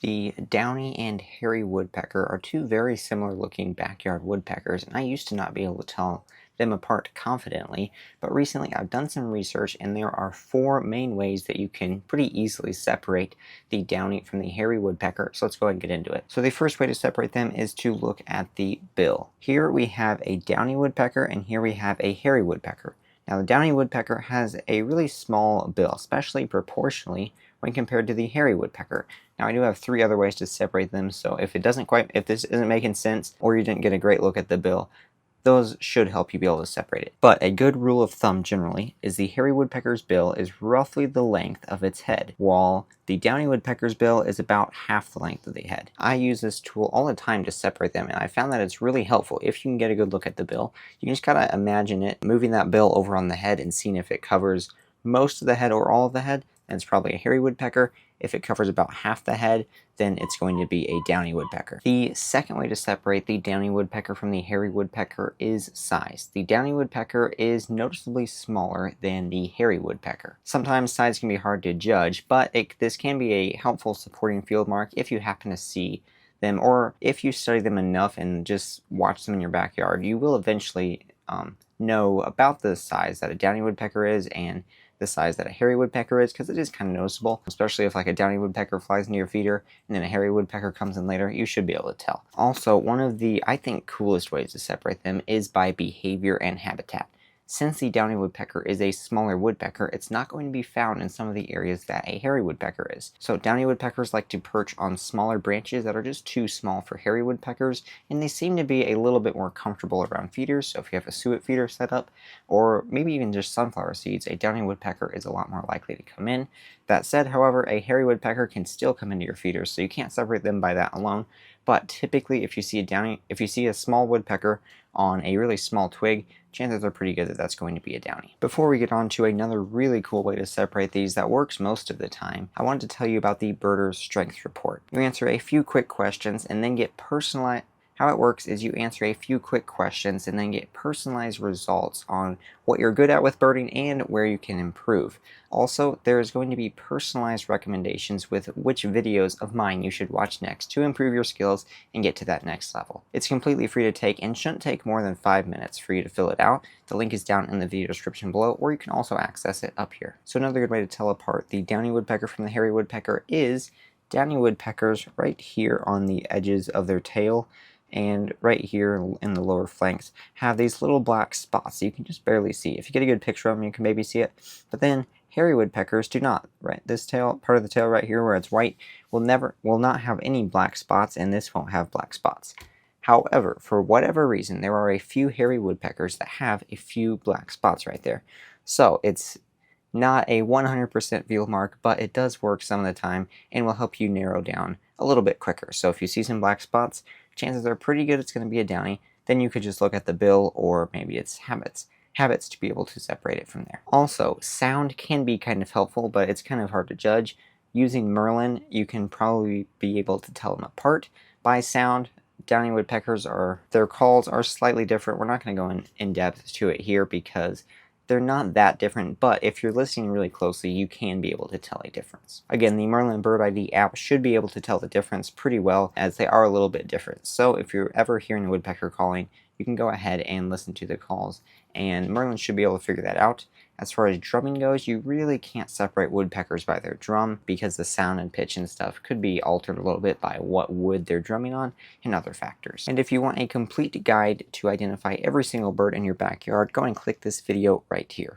The downy and hairy woodpecker are two very similar looking backyard woodpeckers, and I used to not be able to tell them apart confidently, but recently I've done some research and there are four main ways that you can pretty easily separate the downy from the hairy woodpecker, so let's go ahead and get into it. So the first way to separate them is to look at the bill. Here we have a downy woodpecker and here we have a hairy woodpecker. Now the downy woodpecker has a really small bill, especially proportionally when compared to the hairy woodpecker. Now I do have three other ways to separate them, so if this isn't making sense or you didn't get a great look at the bill, those should help you be able to separate it. But a good rule of thumb generally is the hairy woodpecker's bill is roughly the length of its head, while the downy woodpecker's bill is about half the length of the head. I use this tool all the time to separate them, and I found that it's really helpful if you can get a good look at the bill. You can just gotta imagine it moving that bill over on the head and seeing if it covers most of the head or all of the head, then it's probably a hairy woodpecker. If it covers about half the head, then it's going to be a downy woodpecker. The second way to separate the downy woodpecker from the hairy woodpecker is size. The downy woodpecker is noticeably smaller than the hairy woodpecker. Sometimes size can be hard to judge, but this can be a helpful supporting field mark if you happen to see them, or if you study them enough and just watch them in your backyard, you will eventually know about the size that a downy woodpecker is and the size that a hairy woodpecker is, because it is kind of noticeable, especially if like a downy woodpecker flies into your feeder and then a hairy woodpecker comes in later. You should be able to tell. Also, one of the, I think, coolest ways to separate them is by behavior and habitat. Since the downy woodpecker is a smaller woodpecker, it's not going to be found in some of the areas that a hairy woodpecker is. So downy woodpeckers like to perch on smaller branches that are just too small for hairy woodpeckers, and they seem to be a little bit more comfortable around feeders. So if you have a suet feeder set up, or maybe even just sunflower seeds, a downy woodpecker is a lot more likely to come in. That said, however, a hairy woodpecker can still come into your feeders, so you can't separate them by that alone. But typically, if you see a small woodpecker on a really small twig, chances are pretty good that that's going to be a downy. Before we get on to another really cool way to separate these that works most of the time, I wanted to tell you about the Birder's Strength Report. You answer a few quick questions and then get personalized. How it works is you answer a few quick questions and then get personalized results on what you're good at with birding and where you can improve. Also, there is going to be personalized recommendations with which videos of mine you should watch next to improve your skills and get to that next level. It's completely free to take and shouldn't take more than 5 minutes for you to fill it out. The link is down in the video description below, or you can also access it up here. So another good way to tell apart the downy woodpecker from the hairy woodpecker is downy woodpeckers right here on the edges of their tail and right here in the lower flanks have these little black spots you can just barely see. If you get a good picture of them, you can maybe see it, but then hairy woodpeckers do not. Right, this tail, part of the tail right here where it's white, will not have any black spots, and this won't have black spots. However, for whatever reason, there are a few hairy woodpeckers that have a few black spots right there. So it's not a 100% field mark, but it does work some of the time and will help you narrow down a little bit quicker. So if you see some black spots, chances are pretty good it's going to be a downy. Then you could just look at the bill, or maybe it's habits to be able to separate it from there. Also, sound can be kind of helpful, but it's kind of hard to judge. Using Merlin, you can probably be able to tell them apart by sound. Downy woodpeckers, their calls are slightly different. We're not going to go in depth to it here because they're not that different, but if you're listening really closely, you can be able to tell a difference. Again, the Merlin Bird ID app should be able to tell the difference pretty well, as they are a little bit different. So if you're ever hearing a woodpecker calling, you can go ahead and listen to the calls, and Merlin should be able to figure that out. As far as drumming goes, you really can't separate woodpeckers by their drum because the sound and pitch and stuff could be altered a little bit by what wood they're drumming on and other factors. And if you want a complete guide to identify every single bird in your backyard, go and click this video right here.